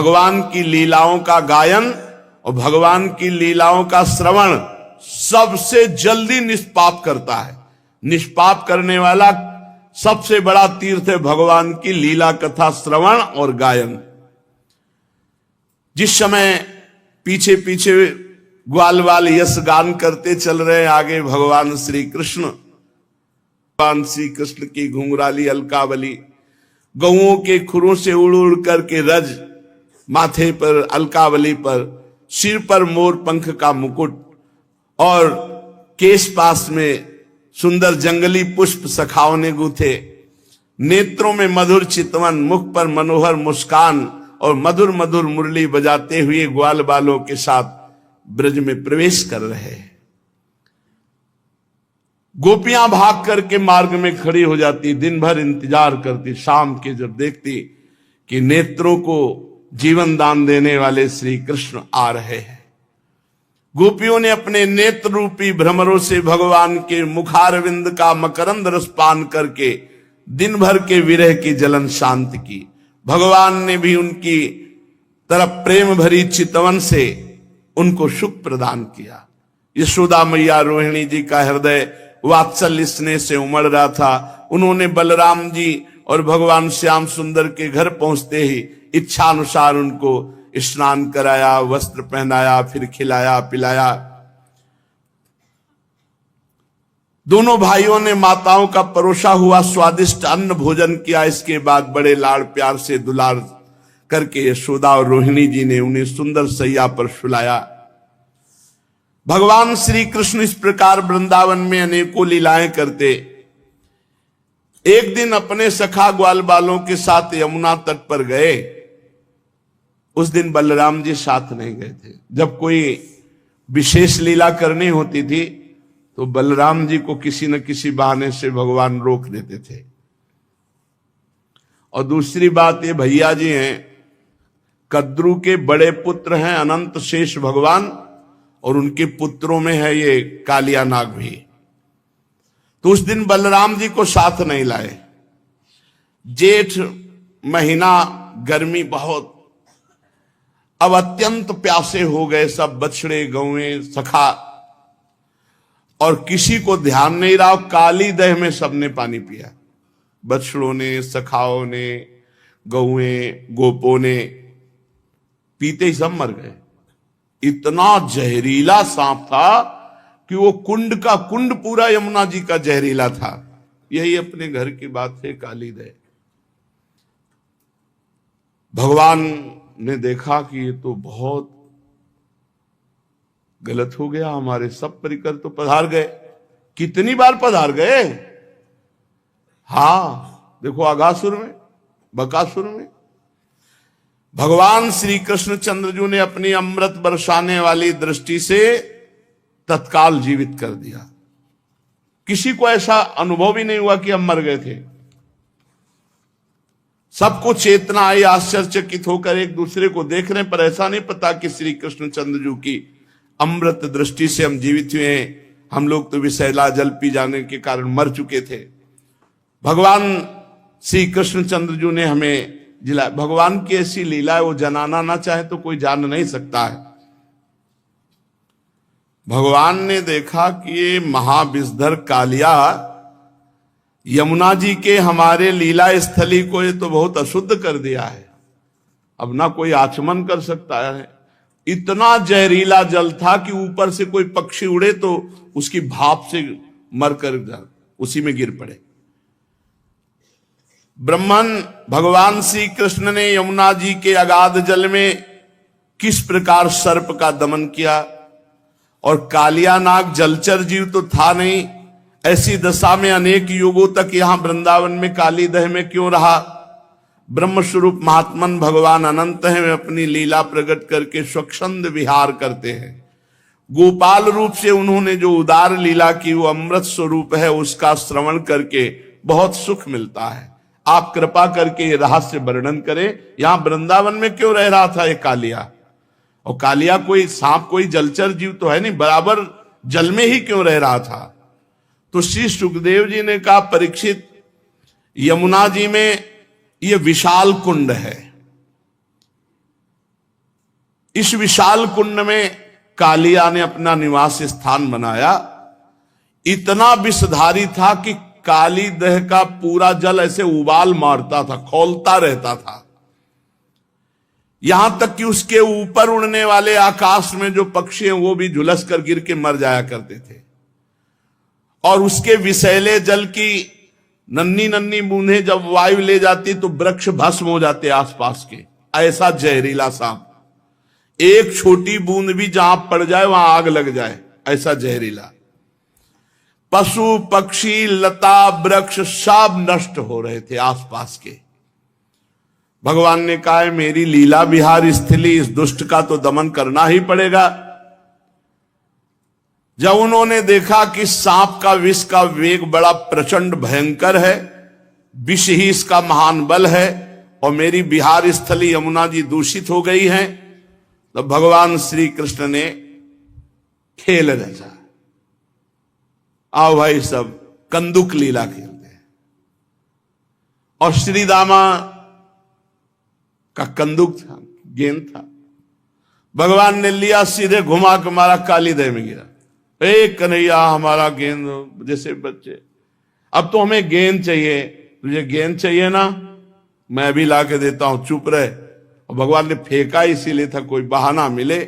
भगवान की लीलाओं का गायन और भगवान की लीलाओं का श्रवण सबसे जल्दी निष्पाप करता है। निष्पाप करने वाला सबसे बड़ा तीर्थ है भगवान की लीला कथा श्रवण और गायन। जिस समय पीछे पीछे ग्वाल वाल यश गान करते चल रहे आगे भगवान श्री कृष्ण की घुंघराली अलकावली गौओं के खुरों से उड़ उड़ करके रज, माथे पर अलकावली पर, सिर पर मोर पंख का मुकुट और केश पास में सुंदर जंगली पुष्प सखाओं ने गूथे, नेत्रों में मधुर चितवन, मुख पर मनोहर मुस्कान और मधुर मधुर मुरली बजाते हुए ग्वाल बालों के साथ ब्रज में प्रवेश कर रहे हैं। गोपियां भाग करके मार्ग में खड़ी हो जाती, दिन भर इंतजार करती, शाम के जब देखती कि नेत्रों को जीवन दान देने वाले श्री कृष्ण आ रहे हैं। गोपियों ने अपने नेत्र रूपी भ्रमरों से भगवान के मुखारविंद का मकरंद रस पान करके दिन भर के विरह की जलन शांत की। भगवान ने भी उनकी तरफ प्रेम भरी चितवन से उनको सुख प्रदान किया। यशोदा मैया रोहिणी जी का हृदय वात्सल्य स्नेह से उमड़ रहा था। उन्होंने बलराम जी और भगवान श्याम सुंदर के घर पहुंचते ही इच्छा अनुसार उनको स्नान कराया, वस्त्र पहनाया, फिर खिलाया पिलाया। दोनों भाइयों ने माताओं का परोसा हुआ स्वादिष्ट अन्न भोजन किया। इसके बाद बड़े लाड़ प्यार से दुलार करके यशोदा और रोहिणी जी ने उन्हें सुंदर सैया पर सुलाया। भगवान श्री कृष्ण इस प्रकार वृंदावन में अनेकों लीलाएं करते। एक दिन अपने सखा ग्वाल बालों के साथ यमुना तट पर गए। उस दिन बलराम जी साथ नहीं गए थे। जब कोई विशेष लीला करनी होती थी तो बलराम जी को किसी न किसी बहाने से भगवान रोक देते थे। और दूसरी बात, ये भैया जी हैं, कद्रू के बड़े पुत्र हैं अनंत शेष भगवान, और उनके पुत्रों में है ये कालिया नाग भी। तो उस दिन बलराम जी को साथ नहीं लाए। जेठ महीना, गर्मी बहुत, अब अत्यंत प्यासे हो गए सब बछड़े गौएं सखा, और किसी को ध्यान नहीं रहा। काली दह में सबने पानी पिया, बछड़ों ने, सखाओं ने, गौएं गोपों ने, पीते ही सब मर गए। इतना जहरीला सांप था कि वो कुंड का कुंड पूरा यमुना जी का जहरीला था। यही अपने घर की बात है, काली दह। भगवान ने देखा कि ये तो बहुत गलत हो गया, हमारे सब परिकर तो पधार गए। कितनी बार पधार गए। हां, देखो अगासुर में, बकासुर में भगवान श्री कृष्ण चंद्रजू ने अपनी अमृत बरसाने वाली दृष्टि से तत्काल जीवित कर दिया। किसी को ऐसा अनुभव ही नहीं हुआ कि हम मर गए थे। सबको चेतना आई, आश्चर्यचकित होकर एक दूसरे को देख रहे, पर ऐसा नहीं पता कि श्री कृष्ण चंद्रजू की अमृत दृष्टि से हम जीवित हुए हैं। हम लोग तो विषैला जल पी जाने के कारण मर चुके थे। भगवान श्री कृष्ण चंद्रजू ने हमें जिला। भगवान की ऐसी लीला है, वो जनाना ना चाहे तो कोई जान नहीं सकता है। भगवान ने देखा कि ये महाविषधर कालिया यमुना जी के हमारे लीला स्थली को ये तो बहुत अशुद्ध कर दिया है। अब ना कोई आचमन कर सकता है। इतना जहरीला जल था कि ऊपर से कोई पक्षी उड़े तो उसकी भाप से मरकर उसी में गिर पड़े। ब्रह्मन भगवान श्री कृष्ण ने यमुना जी के अगाध जल में किस प्रकार सर्प का दमन किया, और कालिया नाग जलचर जीव तो था नहीं। ऐसी दशा में अनेक युगों तक यहां वृंदावन में काली दह में क्यों रहा। ब्रह्म स्वरूप महात्मन भगवान अनंत हैं, वे अपनी लीला प्रकट करके स्वच्छंद विहार करते हैं। गोपाल रूप से उन्होंने जो उदार लीला की वो अमृत स्वरूप है, उसका श्रवण करके बहुत सुख मिलता है। आप कृपा करके ये रहस्य वर्णन करें, यहां वृंदावन में क्यों रह रहा था ये कालिया। और कालिया कोई सांप, कोई जलचर जीव तो है नहीं, बराबर जल में ही क्यों रह रहा था। तो श्री सुखदेव जी ने कहा, परीक्षित, यमुना जी में ये विशाल कुंड है, इस विशाल कुंड में कालिया ने अपना निवास स्थान बनाया। इतना विषधारी था कि काली दह का पूरा जल ऐसे उबाल मारता था, खौलता रहता था। यहां तक कि उसके ऊपर उड़ने वाले आकाश में जो पक्षी हैं वो भी झुलस कर गिर के मर जाया करते थे। और उसके विषैले जल की नन्ही नन्ही बूंदें जब वायु ले जाती तो वृक्ष भस्म हो जाते आसपास के। ऐसा जहरीला सांप, एक छोटी बूंद भी जहां पड़ जाए वहां आग लग जाए, ऐसा जहरीला। पशु पक्षी लता वृक्ष सब नष्ट हो रहे थे आसपास के। भगवान ने कहा है मेरी लीला विहार स्थली, इस दुष्ट का तो दमन करना ही पड़ेगा। जब उन्होंने देखा कि सांप का विष का वेग बड़ा प्रचंड भयंकर है, विष ही इसका महान बल है, और मेरी बिहार स्थली यमुना जी दूषित हो गई है, तो भगवान श्री कृष्ण ने खेल रचा। आओ भाई सब कंदुक लीला खेलते हैं। और श्री दामा का कंदुक था, गेंद था, भगवान ने लिया, सीधे घुमा के मारा, काली दह में गिरा। एक कन्हैया हमारा गेंद, जैसे बच्चे, अब तो हमें गेंद चाहिए, तुझे गेंद चाहिए ना, मैं भी ला के देता हूं, चुप रहे। और भगवान ने फेंका इसीलिए था कोई बहाना मिले,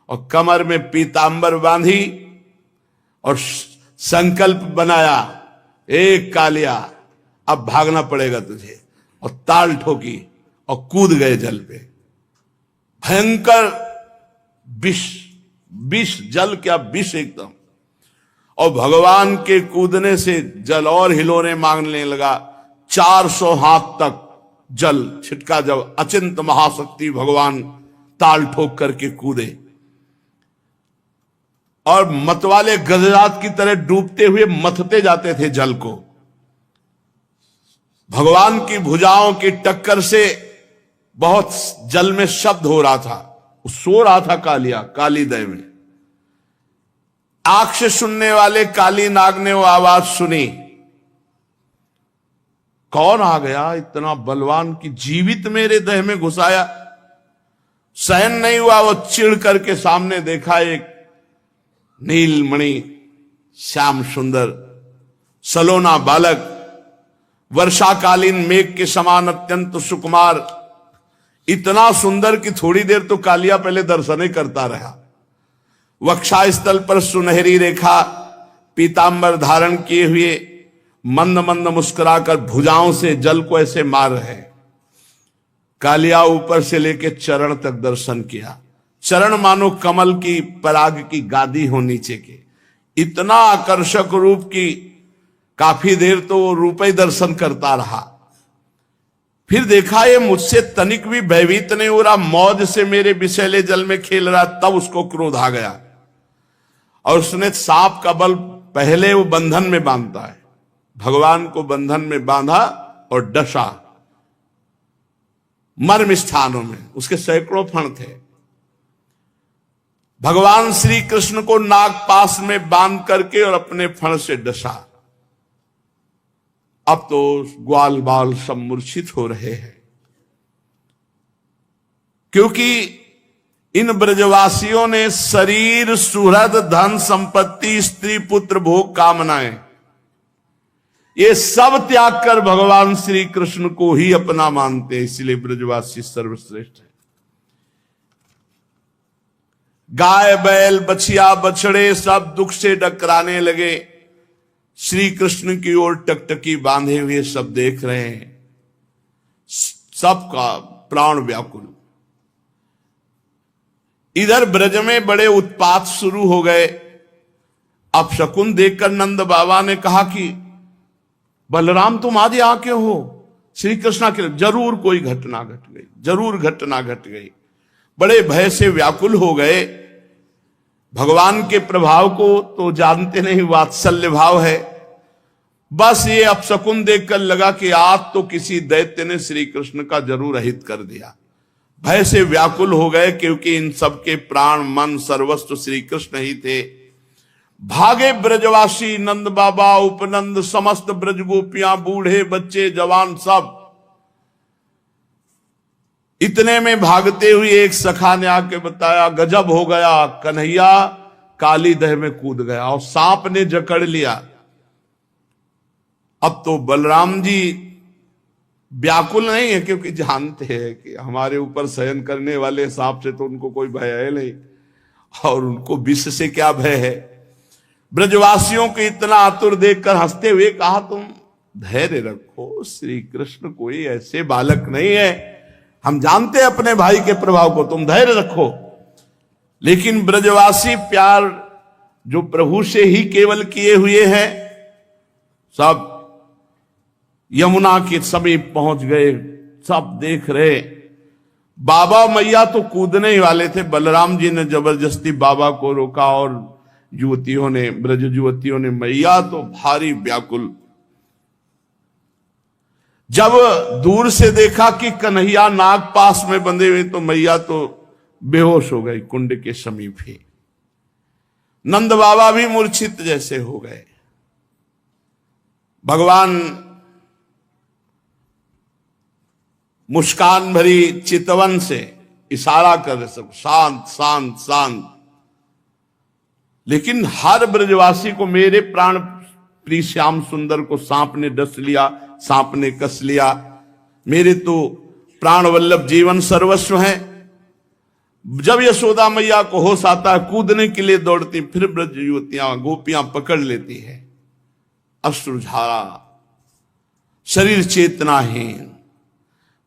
और कमर में पीतांबर बांधी और संकल्प बनाया, एक कालिया अब भागना पड़ेगा तुझे, और ताल ठोकी और कूद गए जल पे। भयंकर विष, विष जल क्या विष एकदम। और भगवान के कूदने से जल और हिलोने मांगने लगा। 400 हाथ तक जल छिटका, जब अचिंत महाशक्ति भगवान ताल ठोक करके कूदे, और मतवाले गजरात की तरह डूबते हुए मथते जाते थे जल को। भगवान की भुजाओं की टक्कर से बहुत जल में शब्द हो रहा था, सो रहा था कालिया काली दह में। आंख से सुनने वाले काली नाग ने वो आवाज सुनी, कौन आ गया इतना बलवान की जीवित मेरे दह में घुसाया। सहन नहीं हुआ, वो चिढ़ करके सामने देखा एक नीलमणि श्याम सुंदर सलोना बालक, वर्षाकालीन मेघ के समान अत्यंत सुकुमार, इतना सुंदर कि थोड़ी देर तो कालिया पहले दर्शन ही करता रहा। वक्षास्थल पर सुनहरी रेखा, पीतांबर धारण किए हुए, मंद मंद मुस्कुराकर भुजाओं से जल को ऐसे मार रहे। कालिया ऊपर से लेके चरण तक दर्शन किया। चरण मानो कमल की पराग की गादी हो नीचे के, इतना आकर्षक रूप की काफी देर तो वो रूप ही दर्शन करता रहा। फिर देखा ये मुझसे तनिक भी भयभीत नहीं हो रहा, मौज से मेरे विषैले जल में खेल रहा, तब उसको क्रोध आ गया। और उसने सांप का बल पहले वो बंधन में बांधता है, भगवान को बंधन में बांधा और डसा मर्म स्थानों में, उसके सैकड़ों फण थे। भगवान श्री कृष्ण को नागपाश में बांध करके और अपने फण से डसा। अब तो ग्वाल बाल सब मूर्छित हो रहे हैं, क्योंकि इन ब्रजवासियों ने शरीर सुहृद धन संपत्ति स्त्री पुत्र भोग कामनाएं ये सब त्याग कर भगवान श्री कृष्ण को ही अपना मानते हैं, इसलिए ब्रजवासी सर्वश्रेष्ठ है। गाय बैल बछिया बछड़े सब दुख से डकराने लगे, श्री कृष्ण की ओर टकटकी बांधे हुए सब देख रहे हैं, सबका प्राण व्याकुल। इधर ब्रज में बड़े उत्पात शुरू हो गए। अब शकुन देखकर नंद बाबा ने कहा कि बलराम तुम आज यहाँ क्यों हो? श्री कृष्ण के जरूर कोई घटना घट गई, जरूर घटना घट गई। बड़े भय से व्याकुल हो गए। भगवान के प्रभाव को तो जानते नहीं, वात्सल्य भाव है। बस ये अपशकुन देखकर लगा कि आज तो किसी दैत्य ने श्री कृष्ण का जरूर अहित कर दिया। भय से व्याकुल हो गए, क्योंकि इन सबके प्राण मन सर्वस्व श्री कृष्ण ही थे। भागे ब्रजवासी, नंद बाबा, उपनंद, समस्त ब्रज गोपियां, बूढ़े बच्चे जवान सब। इतने में भागते हुए एक सखा ने आके बताया, गजब हो गया, कन्हैया काली दह में कूद गया और सांप ने जकड़ लिया। अब तो बलराम जी व्याकुल नहीं है, क्योंकि जानते हैं कि हमारे ऊपर शयन करने वाले सांप से तो उनको कोई भय है नहीं, और उनको विष से क्या भय है। ब्रजवासियों को इतना आतुर देखकर हंसते हुए कहा, तुम धैर्य रखो, श्री कृष्ण कोई ऐसे बालक नहीं है, हम जानते हैं अपने भाई के प्रभाव को, तुम धैर्य रखो। लेकिन ब्रजवासी प्यार जो प्रभु से ही केवल किए हुए हैं, सब यमुना के समीप पहुंच गए, सब देख रहे। बाबा मैया तो कूदने ही वाले थे, बलराम जी ने जबरदस्ती बाबा को रोका और युवतियों ने, ब्रज युवतियों ने, मैया तो भारी व्याकुल। जब दूर से देखा कि कन्हैया नाग पास में बंधे हुए, तो मैया तो बेहोश हो गई कुंड के समीप ही। नंद बाबा भी मूर्छित जैसे हो गए। भगवान मुस्कान भरी चितवन से इशारा कर रहे, सब शांत शांत शांत। लेकिन हर ब्रजवासी को, मेरे प्राण प्रिय श्याम सुंदर को सांप ने डस लिया, सांप ने कस लिया, मेरे तो प्राण वल्लभ जीवन सर्वस्व है। जब यशोदा मैया को होश आता है, कूदने के लिए दौड़ती, फिर ब्रज युवतियां गोपियां पकड़ लेती है, अश्रुधारा, शरीर चेतनाहीन।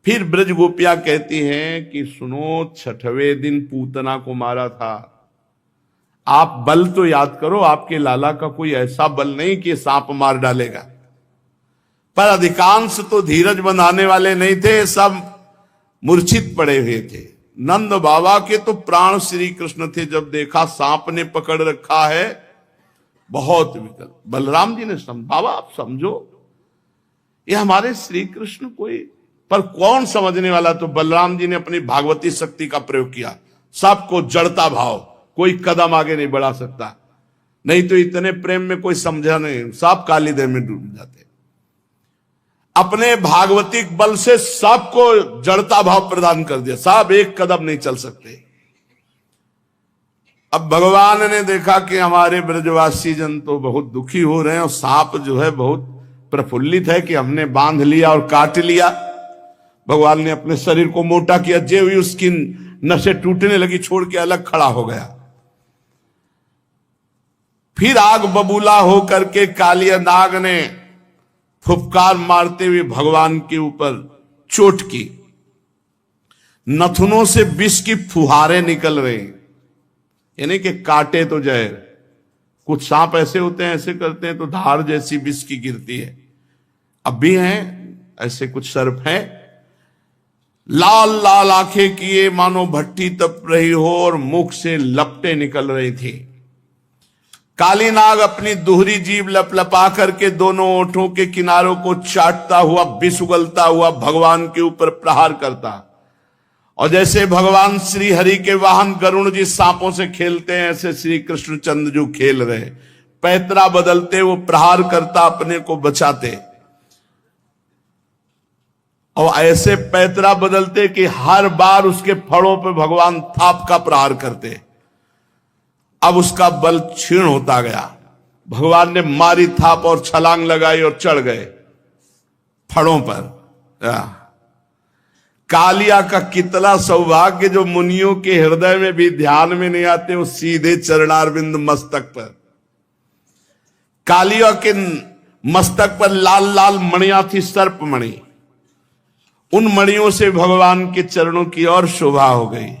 फिर ब्रज गोपियां कहती हैं कि सुनो, 6वें दिन पूतना को मारा था, आप बल तो याद करो, आपके लाला का कोई ऐसा बल नहीं कि सांप मार डालेगा। पर अधिकांश तो धीरज बंधाने वाले नहीं थे, सब मूर्छित पड़े हुए थे। नंद बाबा के तो प्राण श्री कृष्ण थे, जब देखा सांप ने पकड़ रखा है, बहुत विकल। बलराम जी ने बाबा आप समझो, ये हमारे श्री कृष्ण कोई, पर कौन समझने वाला। तो बलराम जी ने अपनी भागवती शक्ति का प्रयोग किया, सबको जड़ता भाव, कोई कदम आगे नहीं बढ़ा सकता, नहीं तो इतने प्रेम में कोई समझा नहीं, सब काली देह में डूब जाते। अपने भागवतिक बल से सबको जड़ता भाव प्रदान कर दिया, सब एक कदम नहीं चल सकते। अब भगवान ने देखा कि हमारे ब्रजवासी जन तो बहुत दुखी हो रहे हैं, और सांप जो है बहुत प्रफुल्लित है कि हमने बांध लिया और काट लिया। भगवान ने अपने शरीर को मोटा किया, जे हुई उसकी नसें टूटने लगी, छोड़ के अलग खड़ा हो गया। फिर आग बबूला होकर के कालिया नाग ने फुफकार मारते हुए भगवान के ऊपर चोट की, नथुनों से विष की फुहारें निकल रही, यानी कि काटे तो जहर। कुछ सांप ऐसे होते हैं, ऐसे करते हैं तो धार जैसी विष की गिरती है। अब भी हैं ऐसे कुछ सर्प हैं, लाल लाल आंखें किए मानो भट्टी तप रही हो और मुख से लपटें निकल रही थी। काली नाग अपनी दोहरी जीभ लपलपा करके दोनों ओठों के किनारों को चाटता हुआ, विष उगलता हुआ भगवान के ऊपर प्रहार करता। और जैसे भगवान श्री हरि के वाहन गरुण जी सांपों से खेलते हैं, ऐसे श्री कृष्णचंद्र जो खेल रहे, पैतरा बदलते वो प्रहार करता, अपने को बचाते। और ऐसे पैतरा बदलते कि हर बार उसके फड़ों पर भगवान थाप का प्रहार करते। अब उसका बल क्षीण होता गया। भगवान ने मारी थाप और छलांग लगाई और चढ़ गए फड़ों पर। कालिया का कितना सौभाग्य, जो मुनियों के हृदय में भी ध्यान में नहीं आते, वो सीधे चरणारविंद मस्तक पर। कालिया के मस्तक पर लाल लाल मणियां थी, सर्प मणि। उन मणियों से भगवान के चरणों की और शोभा हो गई।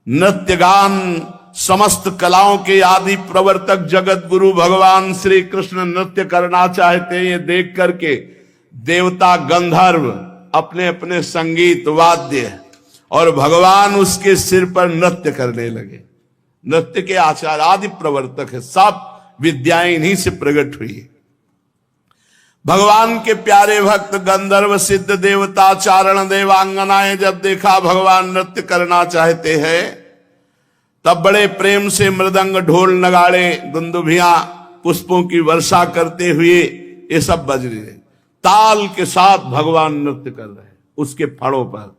नृत्य गान समस्त कलाओं के आदि प्रवर्तक जगत गुरु भगवान श्री कृष्ण नृत्य करना चाहते हैं। ये देख करके देवता गंधर्व अपने अपने संगीत वाद्य और भगवान उसके सिर पर नृत्य करने लगे। नृत्य के आचार्य आदि प्रवर्तक है, सब विद्याएं इन्हीं से प्रकट हुई। भगवान के प्यारे भक्त गंधर्व सिद्ध देवता चारण देवांगनाएं जब देखा भगवान नृत्य करना चाहते हैं, तब बड़े प्रेम से मृदंग ढोल नगाड़े दुंदुभियां पुष्पों की वर्षा करते हुए ये सब बज रहे, ताल के साथ भगवान नृत्य कर रहे उसके फड़ों पर।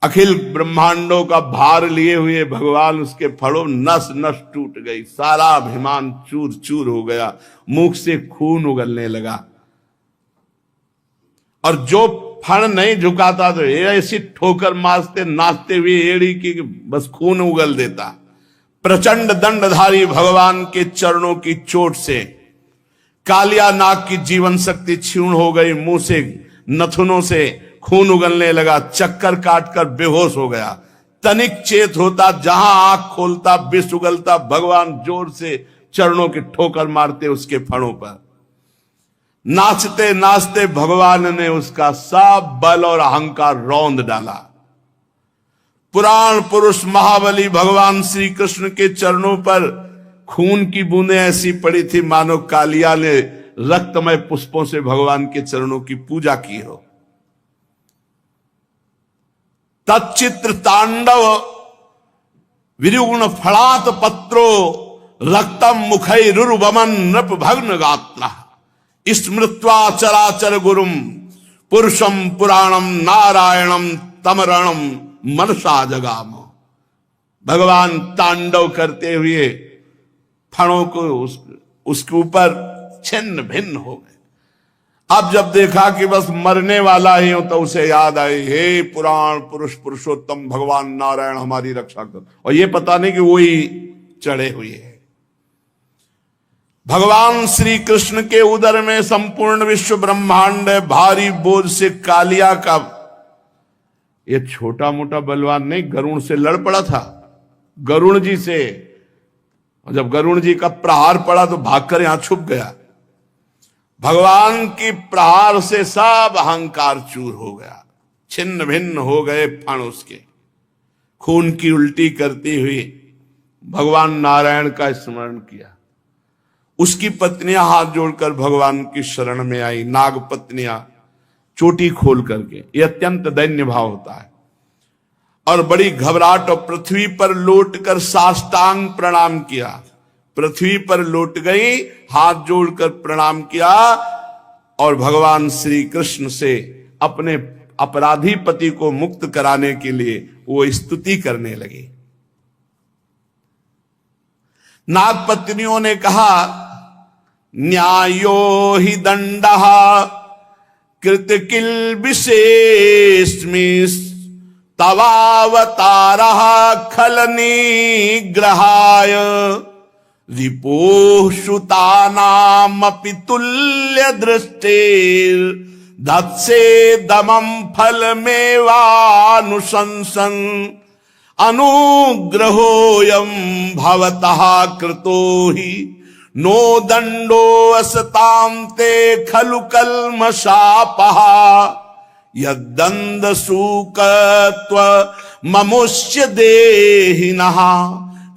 अखिल ब्रह्मांडों का भार लिए हुए भगवान उसके फड़ों, नस नस टूट गई, सारा अभिमान चूर चूर हो गया, मुख से खून उगलने लगा। और जो फण नहीं झुकाता तो ऐसी ठोकर मारते नाचते हुए एड़ी की बस खून उगल देता। प्रचंड दंडधारी भगवान के चरणों की चोट से कालिया नाग की जीवन शक्ति क्षीण हो गई, मुंह से नथुनों से खून उगलने लगा, चक्कर काटकर बेहोश हो गया। तनिक चेत होता, जहां आंख खोलता विष उगलता, भगवान जोर से चरणों की ठोकर मारते उसके फणों पर। नाचते नाचते भगवान ने उसका सब बल और अहंकार रौंद डाला। पुराण पुरुष महाबली भगवान श्री कृष्ण के चरणों पर खून की बूंदें ऐसी पड़ी थी मानो कालिया ने रक्तमय पुष्पों से भगवान के चरणों की पूजा की हो। तच्चित्र तांडव विरुगुण फलात पत्रो रक्तम मुखैरुर्वमन नृप भग्न गात्र स्मृत्वा चराचर गुरुम पुरुषम पुराणम नारायणम तमरणम मनसा जगाम। भगवान तांडव करते हुए फणों को उसके ऊपर छिन्न भिन्न हो गए। अब जब देखा कि बस मरने वाला ही हो तो उसे याद आई, हे पुराण पुरुष पुरुषोत्तम भगवान नारायण हमारी रक्षा कर। और ये पता नहीं कि वही चढ़े हुए हैं। भगवान श्री कृष्ण के उदर में संपूर्ण विश्व ब्रह्मांड है। भारी बोझ से कालिया का ये छोटा मोटा बलवान नहीं, गरुण से लड़ पड़ा था, गरुण जी से। और जब गरुण जी का प्रहार पड़ा तो भागकर यहां छुप गया। भगवान की प्रहार से सब अहंकार चूर हो गया, छिन्न भिन्न हो गए फण उसके। खून की उल्टी करती हुई भगवान नारायण का स्मरण किया। उसकी पत्नियां हाथ जोड़कर भगवान की शरण में आई, नाग पत्नियां चोटी खोल करके। यह अत्यंत दैन्य भाव होता है। और बड़ी घबराहट, और पृथ्वी पर लौटकर साष्टांग प्रणाम किया। पृथ्वी पर लौट गई, हाथ जोड़कर प्रणाम किया और भगवान श्री कृष्ण से अपने अपराधी पति को मुक्त कराने के लिए वो स्तुति करने लगी। नाग पत्नियों ने कहा, न्यायो हि दंडः कृत किल विशेषमिस् तवावतारः खल निग्रहाय रिपोः श्रुतानामपि तुल्य दृष्टिर् धत्से दमं फलमेवानुशंसन अनुग्रहोऽयं भवतः कृतो हि नो दंडो असतां ते खलु कल्मषापः यद्दंड सूकत्व ममुष्य देहिनः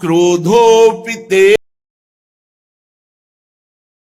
क्रोधोऽपि ते